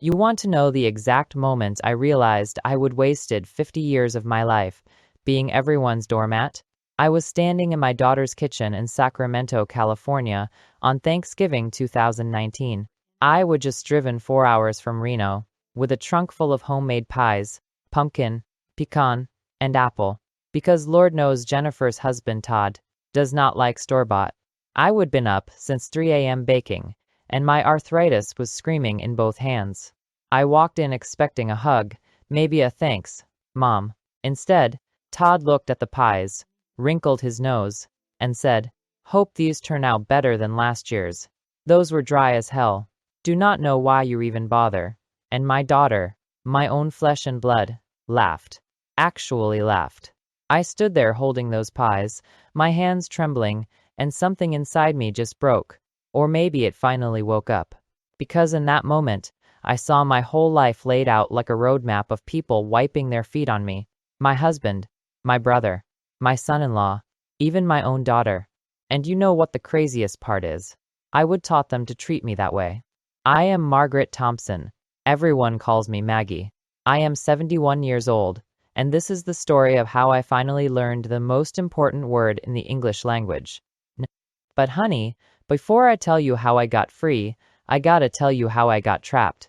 You want to know the exact moment I realized I would wasted 50 years of my life being everyone's doormat? I was standing in my daughter's kitchen in Sacramento, California on Thanksgiving 2019. I would just driven 4 hours from Reno with a trunk full of homemade pies, pumpkin, pecan, and apple, because Lord knows Jennifer's husband Todd does not like store-bought. I would been up since 3 a.m. baking, and my arthritis was screaming in both hands. I walked in expecting a hug, maybe a thanks, Mom. Instead, Todd looked at the pies, wrinkled his nose, and said, "Hope these turn out better than last year's. Those were dry as hell. Do not know why you even bother." And my daughter, my own flesh and blood, laughed. Actually laughed. I stood there holding those pies, my hands trembling, and something inside me just broke. Or maybe it finally woke up. Because in that moment, I saw my whole life laid out like a roadmap of people wiping their feet on me. My husband, my brother, my son-in-law, even my own daughter. And you know what the craziest part is? I would taught them to treat me that way. I am Margaret Thompson. Everyone calls me Maggie. I am 71 years old, and this is the story of how I finally learned the most important word in the English language. But honey, before I tell you how I got free, I gotta tell you how I got trapped.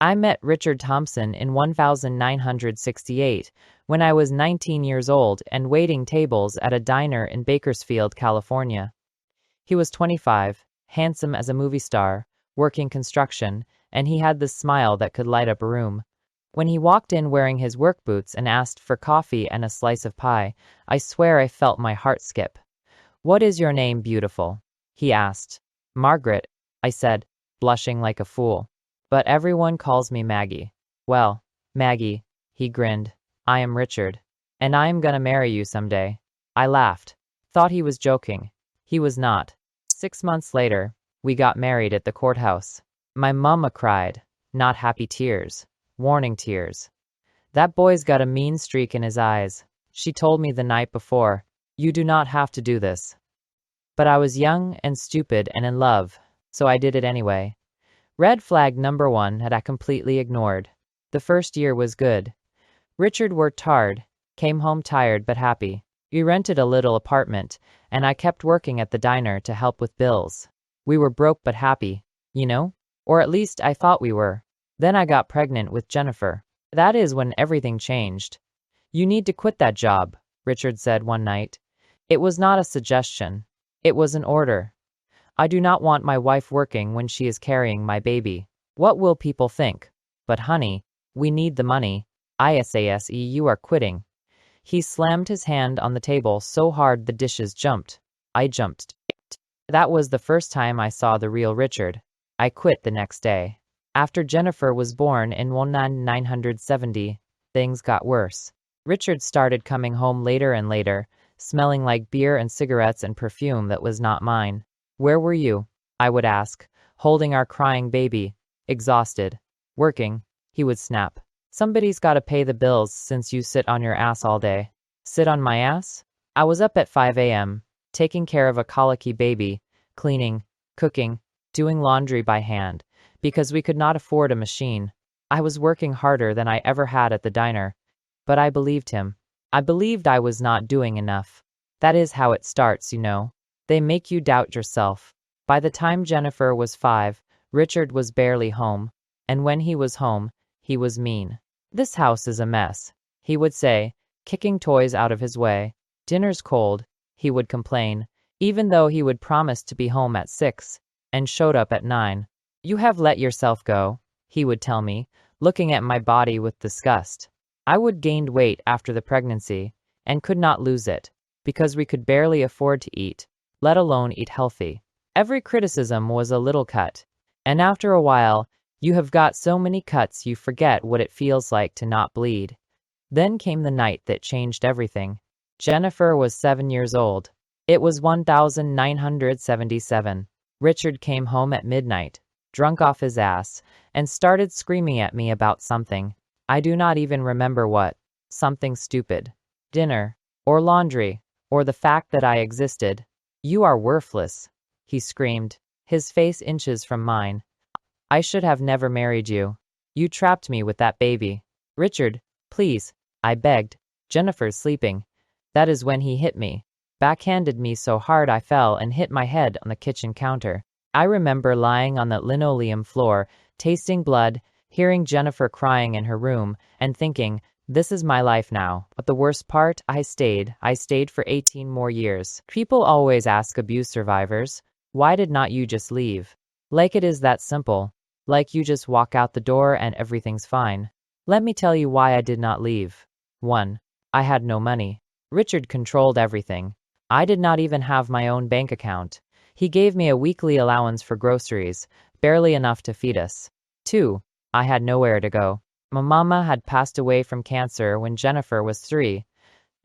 I met Richard Thompson in 1968 when I was 19 years old and waiting tables at a diner in Bakersfield, California. He was 25, handsome as a movie star, working construction, and he had this smile that could light up a room. When he walked in wearing his work boots and asked for coffee and a slice of pie, I swear I felt my heart skip. "What is your name, beautiful?" he asked. "Margaret," I said, blushing like a fool. "But everyone calls me Maggie." "Well, Maggie," he grinned, "I am Richard, and I am gonna marry you someday." I laughed, thought he was joking. He was not. 6 months later, we got married at the courthouse. My mama cried, not happy tears, warning tears. "That boy's got a mean streak in his eyes," she told me the night before. "You do not have to do this." But I was young and stupid and in love, so I did it anyway. Red flag number 1 that I completely ignored. The first year was good. Richard worked hard, came home tired but happy. We rented a little apartment, and I kept working at the diner to help with bills. We were broke but happy, you know? Or at least I thought we were. Then I got pregnant with Jennifer. That is when everything changed. "You need to quit that job," Richard said one night. It was not a suggestion. It was an order. "I do not want my wife working when she is carrying my baby. What will people think? But honey, we need the money. ISASE, you are quitting." He slammed his hand on the table so hard the dishes jumped. I jumped. That was the first time I saw the real Richard. I quit the next day. After Jennifer was born in 1970, things got worse. Richard started coming home later and later, smelling like beer and cigarettes and perfume that was not mine. "Where were you?" I would ask, holding our crying baby. "Exhausted." "Working," he would snap. "Somebody's gotta pay the bills since you sit on your ass all day." Sit on my ass? I was up at 5 a.m., taking care of a colicky baby, cleaning, cooking, doing laundry by hand, because we could not afford a machine. I was working harder than I ever had at the diner. But I believed him. I believed I was not doing enough. That is how it starts, you know. They make you doubt yourself. By the time Jennifer was 5, Richard was barely home, and when he was home, he was mean. "This house is a mess," he would say, kicking toys out of his way. "Dinner's cold," he would complain, even though he would promise to be home at 6, and showed up at 9. "You have let yourself go," he would tell me, looking at my body with disgust. I would gained weight after the pregnancy, and could not lose it, because we could barely afford to eat, let alone eat healthy. Every criticism was a little cut, and after a while, you have got so many cuts you forget what it feels like to not bleed. Then came the night that changed everything. Jennifer was 7 years old. It was 1977. Richard came home at midnight, drunk off his ass, and started screaming at me about something. I do not even remember what. Something stupid. Dinner, or laundry, or the fact that I existed. "You are worthless," he screamed, his face inches from mine. "I should have never married you. You trapped me with that baby. Richard, please, I begged. Jennifer's sleeping. That is when he hit me. Backhanded me so hard I fell and hit my head on the kitchen counter. I remember lying on the linoleum floor, tasting blood, hearing Jennifer crying in her room, and thinking, this is my life now. But the worst part, I stayed. I stayed for 18 more years. People always ask abuse survivors, why did not you just leave? Like it is that simple. Like you just walk out the door and everything's fine. Let me tell you why I did not leave. 1. I had no money. Richard controlled everything. I did not even have my own bank account. He gave me a weekly allowance for groceries, barely enough to feed us. 2. I had nowhere to go. My mama had passed away from cancer when Jennifer was 3,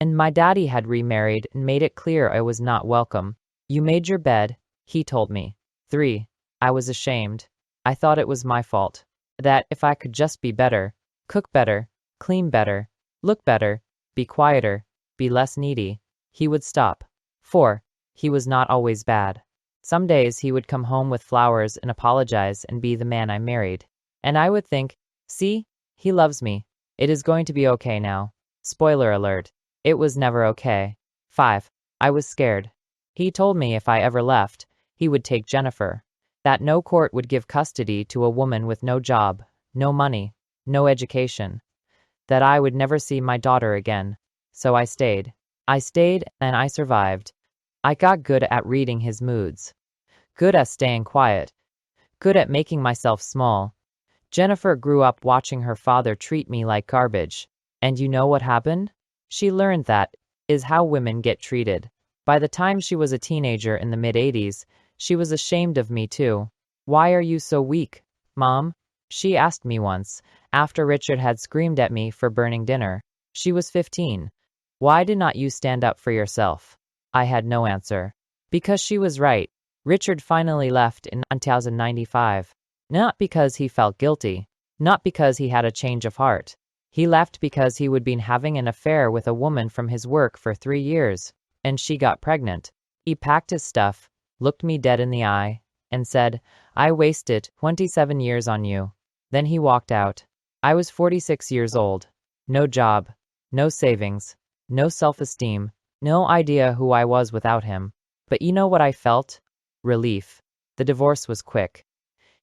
and my daddy had remarried and made it clear I was not welcome. You made your bed, he told me. 3. I was ashamed. I thought it was my fault. That if I could just be better, cook better, clean better, look better, be quieter, be less needy, he would stop. 4. He was not always bad. Some days he would come home with flowers and apologize and be the man I married. And I would think, see, he loves me. It is going to be okay now. Spoiler alert. It was never okay. 5. I was scared. He told me if I ever left, he would take Jennifer. That no court would give custody to a woman with no job, no money, no education. That I would never see my daughter again. So I stayed. I stayed and I survived. I got good at reading his moods. Good at staying quiet. Good at making myself small. Jennifer grew up watching her father treat me like garbage. And you know what happened? She learned that is how women get treated. By the time she was a teenager in the mid-80s, she was ashamed of me too. Why are you so weak, Mom? She asked me once, after Richard had screamed at me for burning dinner. She was 15. Why did not you stand up for yourself? I had no answer. Because she was right. Richard finally left in 1995. Not because he felt guilty. Not because he had a change of heart. He left because he would been having an affair with a woman from his work for 3 years, and she got pregnant. He packed his stuff, looked me dead in the eye, and said, I wasted 27 years on you. Then he walked out. I was 46 years old. No job, no savings, no self-esteem, no idea who I was without him. But you know what I felt? Relief. The divorce was quick.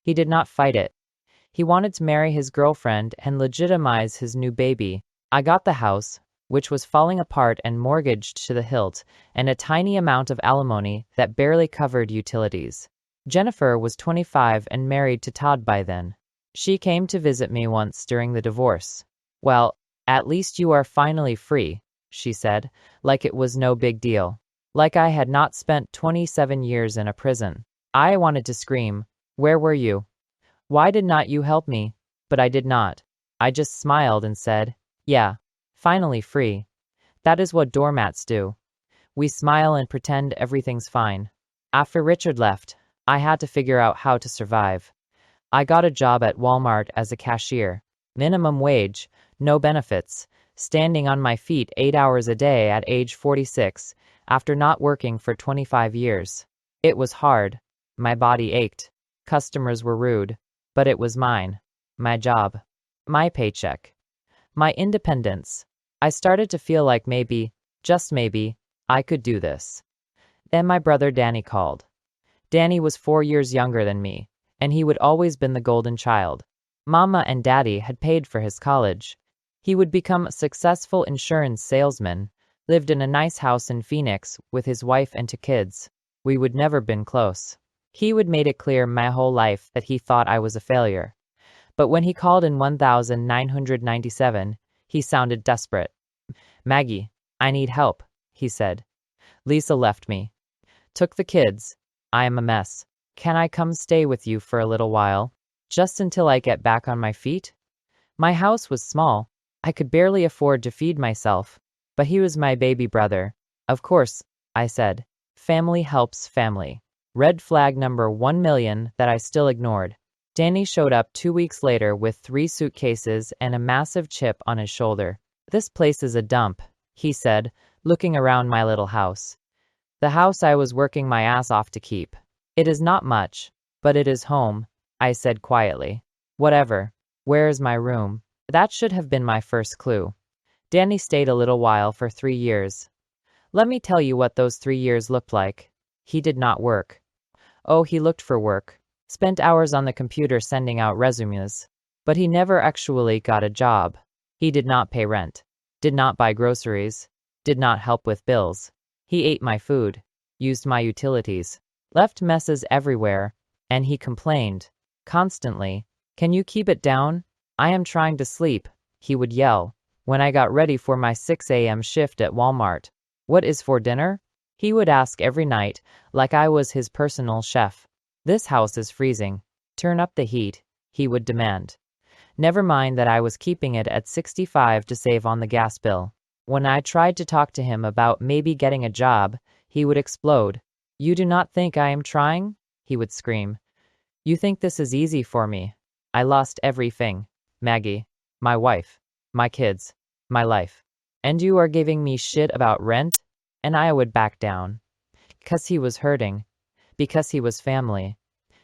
He did not fight it. He wanted to marry his girlfriend and legitimize his new baby. I got the house, which was falling apart and mortgaged to the hilt, and a tiny amount of alimony that barely covered utilities. Jennifer was 25 and married to Todd by then. She came to visit me once during the divorce. Well, at least you are finally free, she said, like it was no big deal. Like I had not spent 27 years in a prison. I wanted to scream, where were you? Why did not you help me? But I did not. I just smiled and said, yeah, finally free. That is what doormats do. We smile and pretend everything's fine. After Richard left, I had to figure out how to survive. I got a job at Walmart as a cashier. Minimum wage, no benefits, standing on my feet 8 hours a day at age 46 after not working for 25 years. It was hard. My body ached. Customers were rude. But it was mine. My job. My paycheck. My independence. I started to feel like maybe, just maybe, I could do this. Then my brother Danny called. Danny was 4 years younger than me, and he would always been the golden child. Mama and Daddy had paid for his college. He would become a successful insurance salesman, lived in a nice house in Phoenix with his wife and 2 kids. We would never been close. He would made it clear my whole life that he thought I was a failure. But when he called in 1997, he sounded desperate. Maggie, I need help, he said. Lisa left me. Took the kids. I am a mess. Can I come stay with you for a little while? Just until I get back on my feet? My house was small. I could barely afford to feed myself. But he was my baby brother. Of course, I said. Family helps family. Red flag number 1,000,000 that I still ignored. Danny showed up 2 weeks later with 3 suitcases and a massive chip on his shoulder. This place is a dump, he said, looking around my little house. The house I was working my ass off to keep. It is not much, but it is home, I said quietly. Whatever. Where's my room? That should have been my first clue. Danny stayed a little while for 3 years. Let me tell you what those 3 years looked like. He did not work. Oh, he looked for work. Spent hours on the computer sending out resumes. But he never actually got a job. He did not pay rent. Did not buy groceries. Did not help with bills. He ate my food. Used my utilities. Left messes everywhere. And he complained. Constantly. Can you keep it down? I am trying to sleep, he would yell. When I got ready for my 6 a.m. shift at Walmart. What is for dinner? He would ask every night, like I was his personal chef. This house is freezing. Turn up the heat, he would demand. Never mind that I was keeping it at 65 to save on the gas bill. When I tried to talk to him about maybe getting a job, he would explode. You do not think I am trying? He would scream. You think this is easy for me? I lost everything. Maggie, my wife, my kids, my life. And you are giving me shit about rent? And I would back down. Because he was hurting. Because he was family.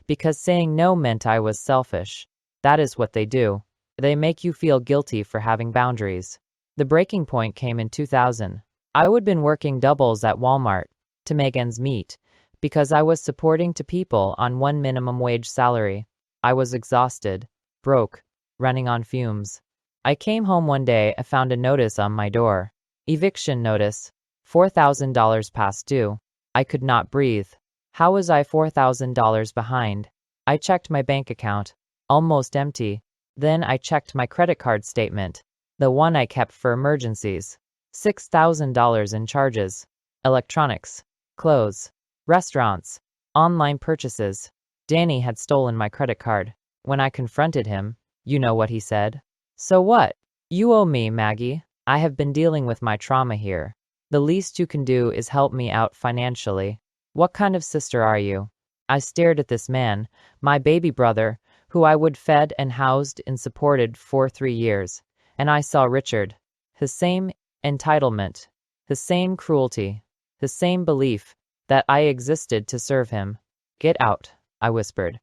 Because saying no meant I was selfish. That is what they do. They make you feel guilty for having boundaries. The breaking point came in 2000. I would been working doubles at Walmart to make ends meet because I was supporting to people on one minimum wage salary. I was exhausted, broke, running on fumes. I came home one day and found a notice on my door. Eviction notice. $4,000 past due. I could not breathe. How was I $4,000 behind? I checked my bank account. Almost empty. Then I checked my credit card statement. The one I kept for emergencies. $6,000 in charges. Electronics. Clothes. Restaurants. Online purchases. Danny had stolen my credit card. When I confronted him, you know what he said? So what? You owe me, Maggie. I have been dealing with my trauma here. The least you can do is help me out financially. What kind of sister are you? I stared at this man, my baby brother, who I would fed and housed and supported for 3 years. And I saw Richard. His same entitlement. His same cruelty. His same belief that I existed to serve him. Get out, I whispered.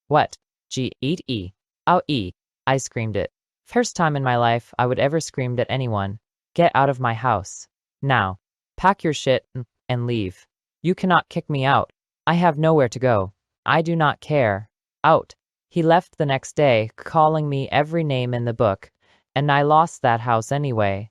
What? G-eat-e. Ow-e. I screamed it. First time in my life I would ever screamed at anyone. Get out of my house. Now. Pack your shit and leave. You cannot kick me out. I have nowhere to go. I do not care. Out. He left the next day, calling me every name in the book, and I lost that house anyway.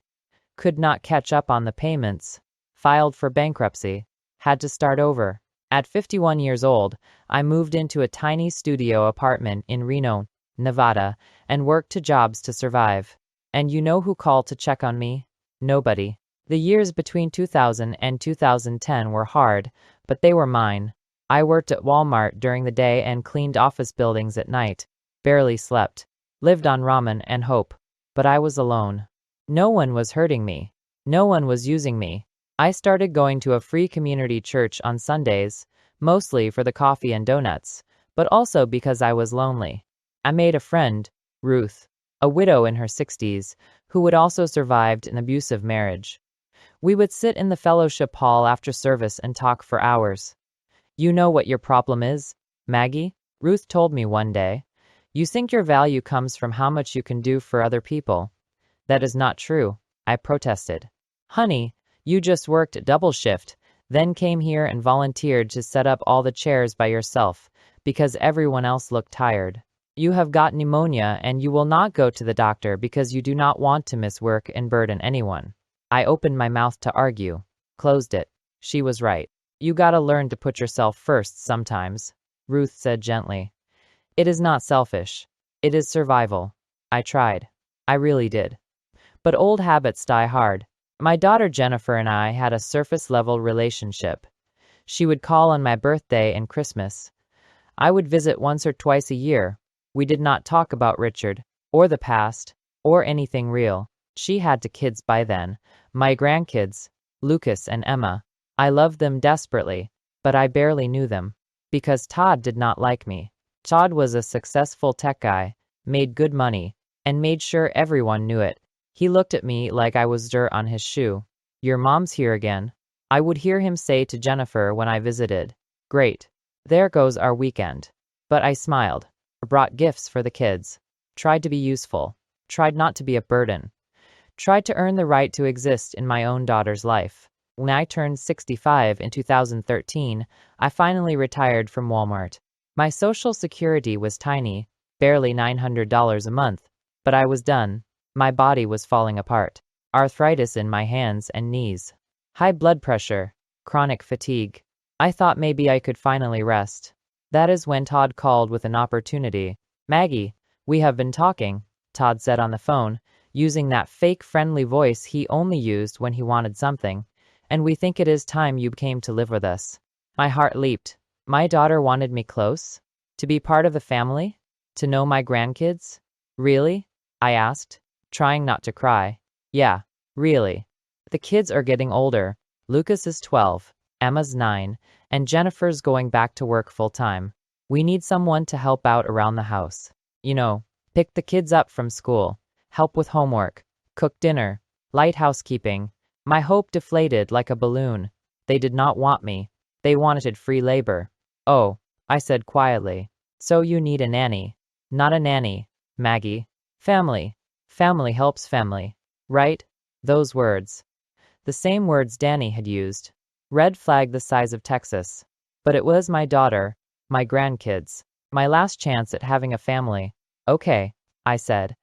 Could not catch up on the payments. Filed for bankruptcy. Had to start over. At 51 years old, I moved into a tiny studio apartment in Reno, Nevada, and worked 2 jobs to survive. And you know who called to check on me? Nobody. The years between 2000 and 2010 were hard, but they were mine. I worked at Walmart during the day and cleaned office buildings at night. Barely slept. Lived on ramen and hope. But I was alone. No one was hurting me. No one was using me. I started going to a free community church on Sundays, mostly for the coffee and donuts, but also because I was lonely. I made a friend, Ruth, a widow in her 60s, who had also survived an abusive marriage. We would sit in the fellowship hall after service and talk for hours. You know what your problem is, Maggie? Ruth told me one day. You think your value comes from how much you can do for other people. That is not true, I protested. Honey, you just worked a double shift, then came here and volunteered to set up all the chairs by yourself because everyone else looked tired. You have got pneumonia and you will not go to the doctor because you do not want to miss work and burden anyone. I opened my mouth to argue, closed it. She was right. You gotta learn to put yourself first sometimes, Ruth said gently. It is not selfish. It is survival. I tried. I really did. But old habits die hard. My daughter Jennifer and I had a surface-level relationship. She would call on my birthday and Christmas. I would visit once or twice a year. We did not talk about Richard, or the past, or anything real. She had 2 kids by then, my grandkids, Lucas and Emma. I loved them desperately, but I barely knew them. Because Todd did not like me. Todd was a successful tech guy, made good money, and made sure everyone knew it. He looked at me like I was dirt on his shoe. Your mom's here again. I would hear him say to Jennifer when I visited. Great. There goes our weekend. But I smiled. Brought gifts for the kids. tried to be useful, tried not to be a burden, tried to earn the right to exist in my own daughter's life. When I turned 65 in 2013, I finally retired from Walmart. My social security was tiny, barely $900 a month, but I was done. My body was falling apart. Arthritis in my hands and knees. High blood pressure. Chronic fatigue. I thought maybe I could finally rest. That is when Todd called with an opportunity. "Maggie, we have been talking," Todd said on the phone, using that fake friendly voice he only used when he wanted something. "And we think it is time you came to live with us." My heart leaped. My daughter wanted me close? To be part of the family? To know my grandkids? Really? I asked, trying not to cry. Yeah, really. The kids are getting older. Lucas is 12, Emma's 9, and Jennifer's going back to work full-time. We need someone to help out around the house. You know, pick the kids up from school, help with homework, cook dinner, light housekeeping. My hope deflated like a balloon. They did not want me. They wanted free labor. "Oh," I said quietly. "So you need a nanny." "Not a nanny, Maggie. Family. Family helps family. Right?" Those words. The same words Danny had used. Red flag the size of Texas. But it was my daughter, my grandkids, my last chance at having a family. "Okay," I said.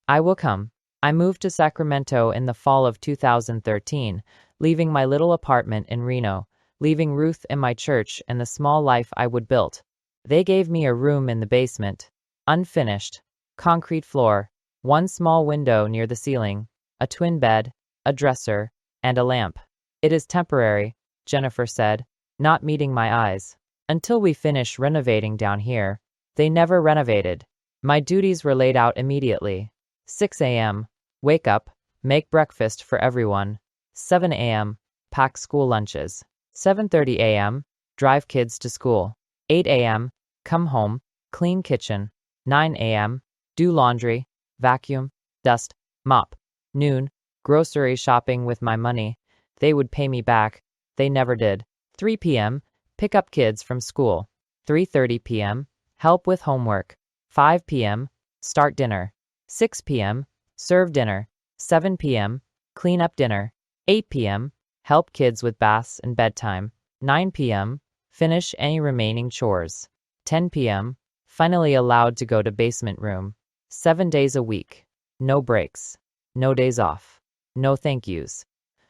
"I will come." I moved to Sacramento in the fall of 2013, leaving my little apartment in Reno, leaving Ruth and my church and the small life I would build. They gave me a room in the basement, unfinished, concrete floor, one small window near the ceiling, a twin bed, a dresser, and a lamp. "It is temporary," Jennifer said, not meeting my eyes. "Until we finish renovating down here." They never renovated. My duties were laid out immediately. 6 a.m. Wake up, make breakfast for everyone. 7 a.m. Pack school lunches. 7:30 a.m. Drive kids to school. 8 a.m. Come home, clean kitchen. 9 a.m. Do laundry, vacuum, dust, mop. Noon, grocery shopping with my money. They would pay me back. They never did. 3 p.m. Pick up kids from school. 3:30 p.m. Help with homework. 5 p.m. Start dinner. 6 p.m. Serve dinner. 7 p.m. Clean up dinner. 8 p.m. Help kids with baths and bedtime. 9 p.m. Finish any remaining chores. 10 p.m. Finally allowed to go to basement room. 7 days a week. No breaks. No days off. No thank yous.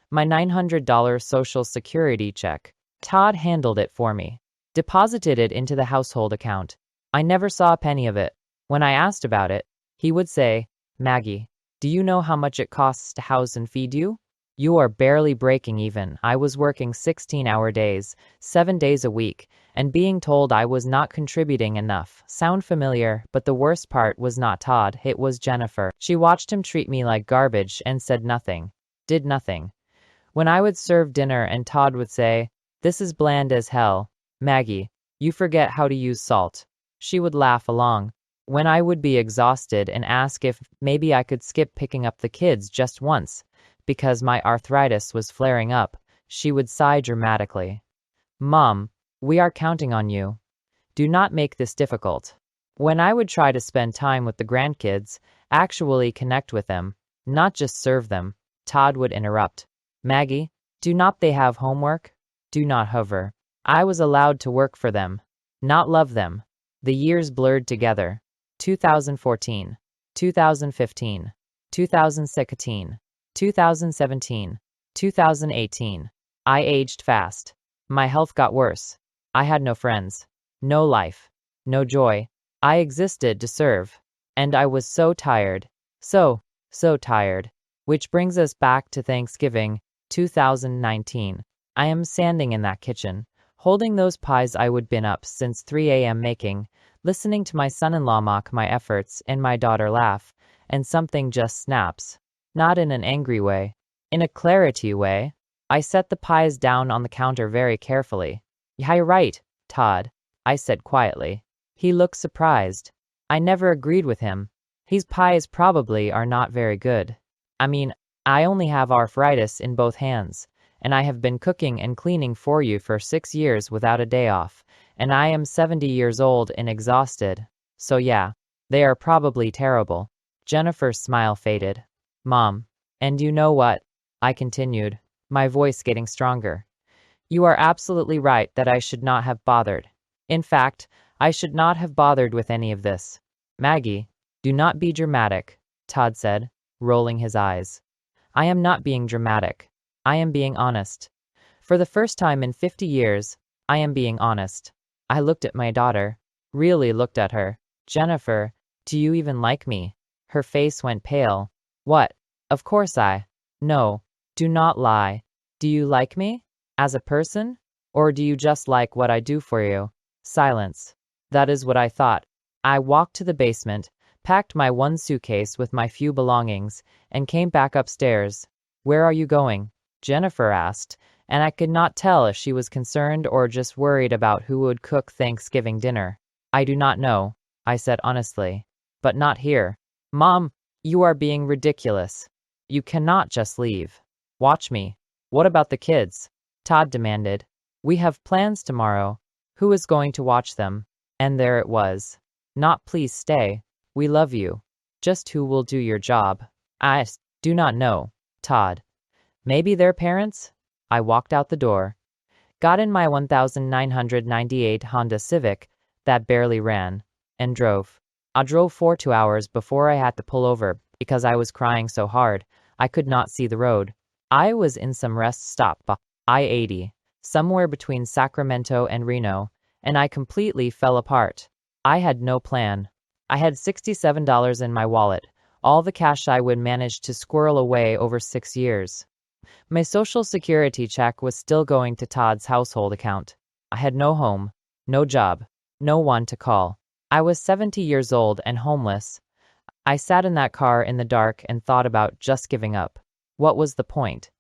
My $900 Social Security check. Todd handled it for me. Deposited it into the household account. I never saw a penny of it. When I asked about it, he would say, "Maggie, do you know how much it costs to house and feed you? You are barely breaking even." I was working 16-hour days, 7 days a week, and being told I was not contributing enough. Sound familiar? But the worst part was not Todd, it was Jennifer. She watched him treat me like garbage and said nothing. Did nothing. When I would serve dinner and Todd would say, "This is bland as hell. Maggie, you forget how to use salt," she would laugh along. When I would be exhausted and ask if maybe I could skip picking up the kids just once, because my arthritis was flaring up, she would sigh dramatically. "Mom, we are counting on you. Do not make this difficult." When I would try to spend time with the grandkids, actually connect with them, not just serve them, Todd would interrupt. "Maggie, do not they have homework? Do not hover." I was allowed to work for them, not love them. The years blurred together. 2014, 2015, 2016, 2017, 2018. I aged fast. My health got worse. I had no friends, no life, no joy. I existed to serve. And I was so tired. So tired. Which brings us back to Thanksgiving, 2019. I am standing in that kitchen, holding those pies I would been up since 3 a.m. making, listening to my son-in-law mock my efforts and my daughter laugh, and something just snaps. Not in an angry way. In a clarity way. I set the pies down on the counter very carefully. "You're right, Todd," I said quietly. He looked surprised. I never agreed with him. His pies probably are not very good. I mean, I only have arthritis in both hands, and I have been cooking and cleaning for you for 6 years without a day off, and I am 70 years old and exhausted. So yeah, They are probably terrible. Jennifer's smile faded. Mom, and you know what? I continued, my voice getting stronger. You are absolutely right that I should not have bothered. In fact, I should not have bothered with any of this. Maggie, do not be dramatic, Todd said, rolling his eyes. I am not being dramatic. I am being honest. For the first time in 50 years, I am being honest. I looked at my daughter, really looked at her. Jennifer, do you even like me? Her face went pale. What? Of course No, do not lie. Do you like me? As a person? Or do you just like what I do for you? Silence. That is what I thought. I walked to the basement, packed my one suitcase with my few belongings, and came back upstairs. Where are you going? Jennifer asked, and I could not tell if she was concerned or just worried about who would cook Thanksgiving dinner. I do not know, I said honestly. But not here. Mom, you are being ridiculous. You cannot just leave. Watch me. What about the kids? Todd demanded. We have plans tomorrow. Who is going to watch them? And there it was. Not please stay. We love you. Just who will do your job? I do not know. Todd. Maybe their parents? I walked out the door. Got in my 1998 Honda Civic that barely ran, and drove. I drove for 2 hours before I had to pull over because I was crying so hard I could not see the road. I was in some rest stop by I-80, somewhere between Sacramento and Reno, and I completely fell apart. I had no plan. I had $67 in my wallet, all the cash I would manage to squirrel away over 6 years. My Social Security check was still going to Todd's household account. I had no home, no job, no one to call. I was 70 years old and homeless. I sat in that car in the dark and thought about just giving up. What was the point?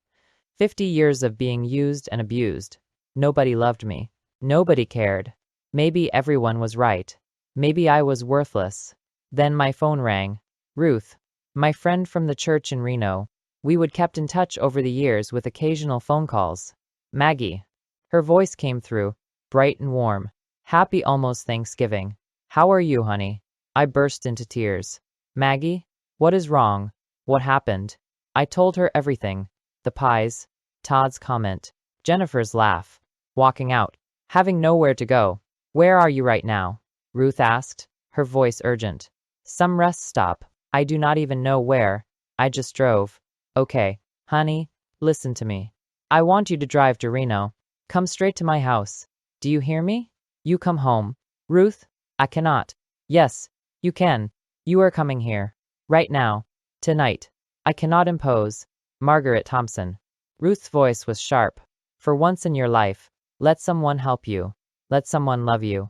50 years of being used and abused. Nobody loved me. Nobody cared. Maybe everyone was right. Maybe I was worthless. Then my phone rang. Ruth, my friend from the church in Reno. We would kept in touch over the years with occasional phone calls. Maggie. Her voice came through, bright and warm. Happy almost Thanksgiving. How are you, honey? I burst into tears. Maggie, what is wrong? What happened? I told her everything. The pies, Todd's comment, Jennifer's laugh, walking out, having nowhere to go. Where are you right now? Ruth asked, her voice urgent. Some rest stop. I do not even know where. I just drove. Okay, honey, listen to me. I want you to drive to Reno. Come straight to my house. Do you hear me? You come home. Ruth, I cannot. Yes, you can. You are coming here. Right now. Tonight. I cannot impose. Margaret Thompson. Ruth's voice was sharp. For once in your life, let someone help you. Let someone love you.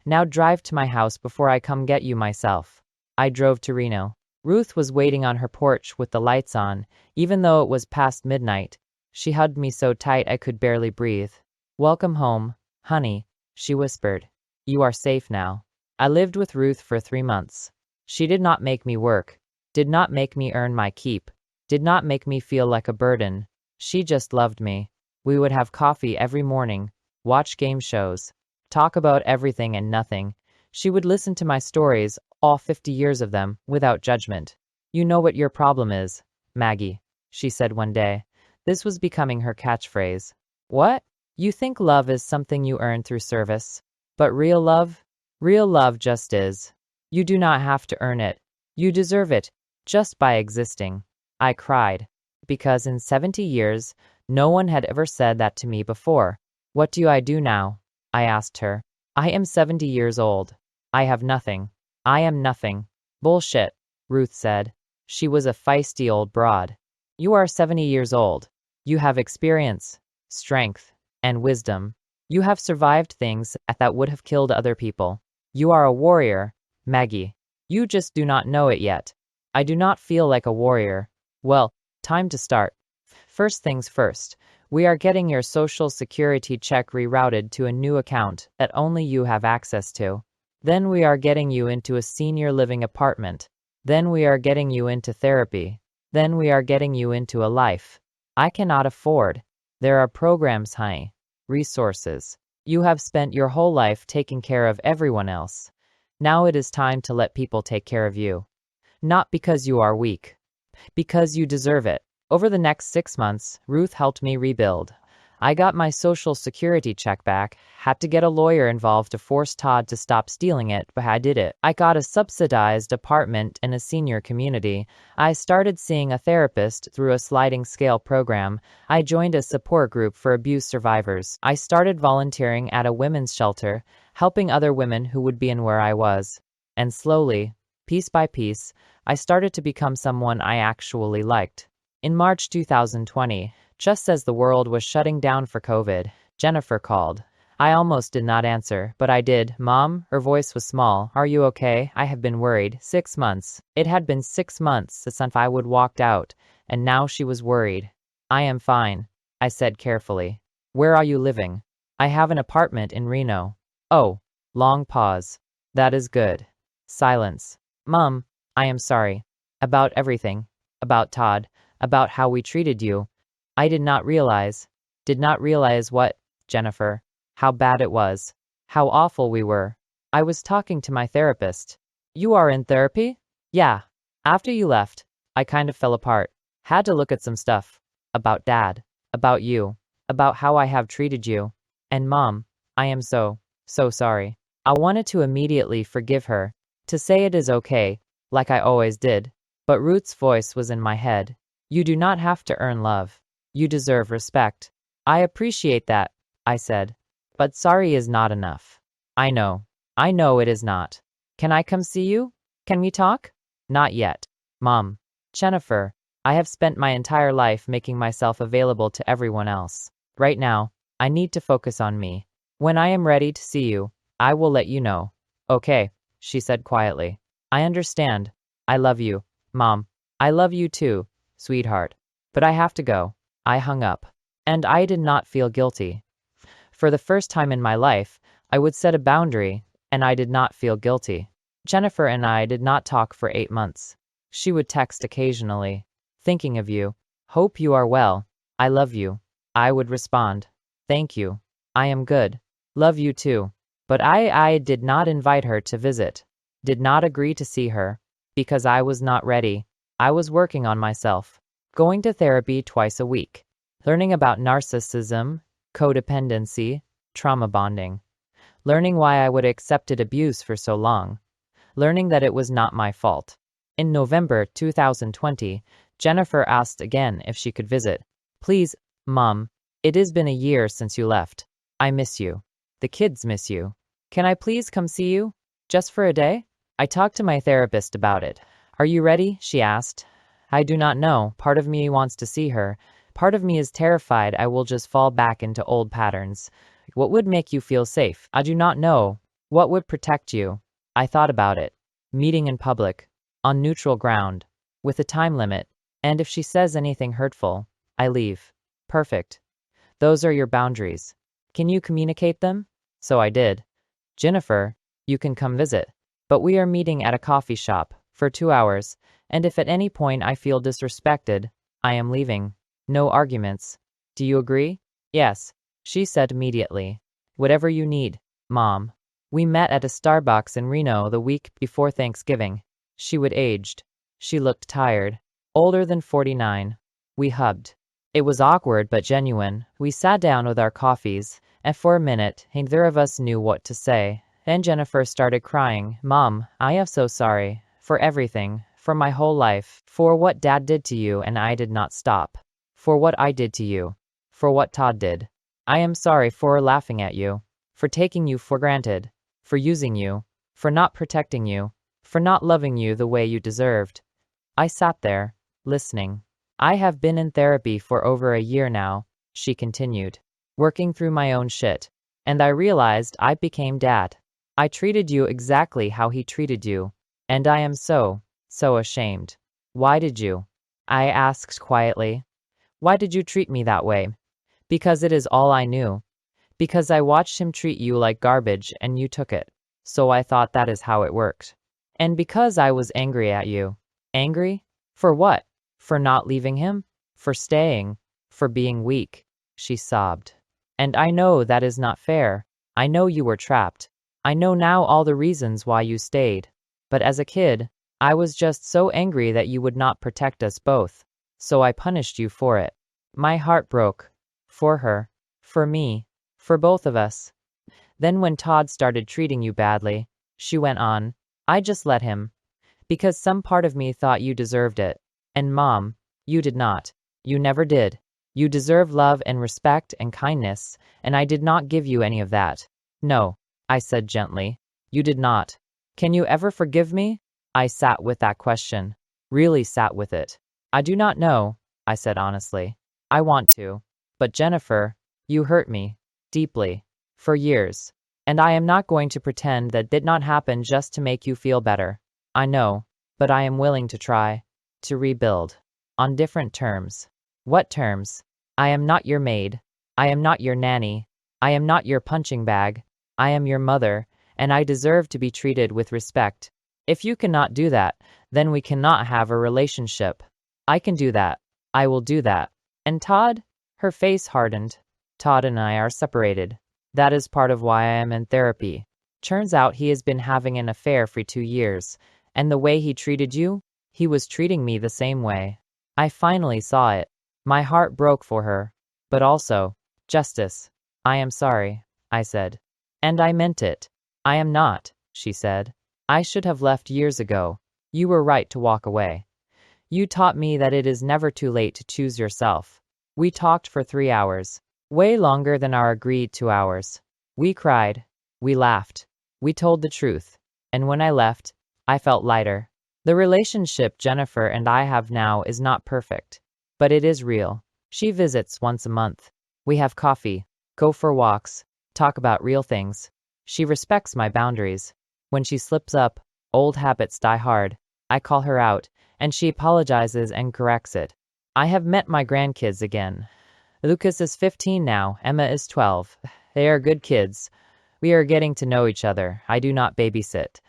Now drive to my house before I come get you myself. I drove to Reno. Ruth was waiting on her porch with the lights on, even though it was past midnight. She hugged me so tight I could barely breathe. Welcome home, honey, she whispered. You are safe now. I lived with Ruth for 3 months. She did not make me work, did not make me earn my keep, did not make me feel like a burden. She just loved me. We would have coffee every morning, watch game shows, talk about everything and nothing. She would listen to my stories, all 50 years of them, without judgment. You know what your problem is, Maggie, she said one day. This was becoming her catchphrase. What? You think love is something you earn through service? But real love just is. You do not have to earn it. You deserve it, just by existing. I cried, because in 70 years, no one had ever said that to me before. What do I do now? I asked her. I am 70 years old. I have nothing. I am nothing. Bullshit, Ruth said. She was a feisty old broad. You are 70 years old. You have experience, strength, and wisdom. You have survived things that would have killed other people. You are a warrior, Maggie. You just do not know it yet. I do not feel like a warrior. Well, time to start. First things first, we are getting your Social Security check rerouted to a new account that only you have access to. Then we are getting you into a senior living apartment. Then we are getting you into therapy. Then we are getting you into a life I cannot afford. There are programs, honey. Resources. You have spent your whole life taking care of everyone else. Now it is time to let people take care of you. Not because you are weak, because you deserve it. Over the next 6 months, Ruth helped me rebuild. I got my Social Security check back, had to get a lawyer involved to force Todd to stop stealing it, but I did it. I got a subsidized apartment in a senior community. I started seeing a therapist through a sliding scale program. I joined a support group for abuse survivors. I started volunteering at a women's shelter, helping other women who would be in where I was. And slowly, piece by piece, I started to become someone I actually liked. In March 2020, just as the world was shutting down for COVID, Jennifer called. I almost did not answer, but I did. Mom, her voice was small. Are you okay? I have been worried. 6 months. It had been 6 months since I would walked out, and now she was worried. I am fine, I said carefully. Where are you living? I have an apartment in Reno. Oh, long pause. That is good. Silence. Mom, I am sorry. About everything. About Todd. About how we treated you. I did not realize. Did not realize what, Jennifer? How bad it was. How awful we were. I was talking to my therapist. You are in therapy? Yeah. After you left, I kind of fell apart. Had to look at some stuff. About Dad. About you. About how I have treated you. And Mom, I am so sorry. I wanted to immediately forgive her. To say it is okay, like I always did. But Ruth's voice was in my head. You do not have to earn love. You deserve respect. I appreciate that, I said. But sorry is not enough. I know it is not. Can I come see you? Can we talk? Not yet. Mom. Jennifer, I have spent my entire life making myself available to everyone else. Right now, I need to focus on me. When I am ready to see you, I will let you know. Okay, she said quietly. I understand. I love you, Mom. I love you too, sweetheart. But I have to go. I hung up. And I did not feel guilty. For the first time in my life, I would set a boundary, and I did not feel guilty. Jennifer and I did not talk for 8 months. She would text occasionally. Thinking of you. Hope you are well. I love you. I would respond. Thank you. I am good. Love you too. But I did not invite her to visit. Did not agree to see her. Because I was not ready. I was working on myself. Going to therapy twice a week. Learning about narcissism, codependency, trauma bonding. Learning why I would accepted abuse for so long. Learning that it was not my fault. In November 2020, Jennifer asked again if she could visit. Please, Mom, it has been a year since you left. I miss you. The kids miss you. Can I please come see you? Just for a day? I talked to my therapist about it. Are you ready? She asked. I do not know. Part of me wants to see her. Part of me is terrified I will just fall back into old patterns. What would make you feel safe? I do not know. What would protect you? I thought about it. Meeting in public. On neutral ground. With a time limit. And if she says anything hurtful, I leave. Perfect. Those are your boundaries. Can you communicate them? So I did. Jennifer, you can come visit. But we are meeting at a coffee shop for 2 hours. And if at any point I feel disrespected, I am leaving. No arguments. Do you agree? Yes, she said immediately. Whatever you need, Mom. We met at a Starbucks in Reno the week before Thanksgiving. She would aged. She looked tired. Older than 49. We hugged. It was awkward but genuine. We sat down with our coffees, and for a minute, neither of us knew what to say. Then Jennifer started crying. Mom, I am so sorry. For everything. For my whole life. For what Dad did to you and I did not stop. For what I did to you. For what Todd did. I am sorry for laughing at you. For taking you for granted. For using you. For not protecting you. For not loving you the way you deserved. I sat there, listening. I have been in therapy for over a year now, she continued. Working through my own shit. And I realized I became Dad. I treated you exactly how he treated you. And I am so ashamed. Why did you? I asked quietly. Why did you treat me that way? Because it is all I knew. Because I watched him treat you like garbage and you took it. So I thought that is how it worked. And because I was angry at you. Angry? For what? For not leaving him? For staying? For being weak? She sobbed. And I know that is not fair. I know you were trapped. I know now all the reasons why you stayed. But as a kid, I was just so angry that you would not protect us both. So I punished you for it. My heart broke. For her. For me. For both of us. Then when Todd started treating you badly, she went on, I just let him. Because some part of me thought you deserved it. And Mom, you did not. You never did. You deserve love and respect and kindness, and I did not give you any of that. No, I said gently. You did not. Can you ever forgive me? I sat with that question. Really sat with it. I do not know, I said honestly. I want to. But Jennifer, you hurt me. Deeply. For years. And I am not going to pretend that did not happen just to make you feel better. I know. But I am willing to try. To rebuild. On different terms. What terms? I am not your maid. I am not your nanny. I am not your punching bag. I am your mother, and I deserve to be treated with respect. If you cannot do that, then we cannot have a relationship. I can do that. I will do that. And Todd? Her face hardened. Todd and I are separated. That is part of why I am in therapy. Turns out he has been having an affair for 2 years, and the way he treated you, he was treating me the same way. I finally saw it. My heart broke for her. But also, Justice. I am sorry, I said. And I meant it. I am not, she said. I should have left years ago. You were right to walk away. You taught me that it is never too late to choose yourself. We talked for 3 hours. Way longer than our agreed 2 hours. We cried. We laughed. We told the truth. And when I left, I felt lighter. The relationship Jennifer and I have now is not perfect. But it is real. She visits once a month. We have coffee, go for walks, talk about real things. She respects my boundaries. When she slips up, old habits die hard. I call her out, and she apologizes and corrects it. I have met my grandkids again. Lucas is 15 now, Emma is 12. They are good kids. We are getting to know each other. I do not babysit.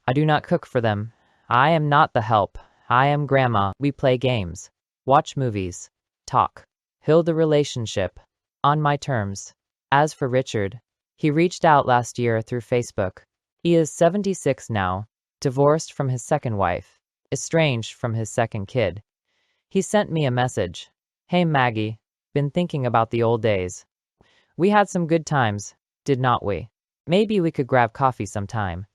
I do not cook for them. I am not the help. I am grandma. We play games, watch movies, talk, build a relationship, on my terms. As for Richard, he reached out last year through Facebook. He is 76 now, divorced from his second wife, estranged from his second kid. He sent me a message. Hey Maggie, been thinking about the old days. We had some good times, did not we? Maybe we could grab coffee sometime.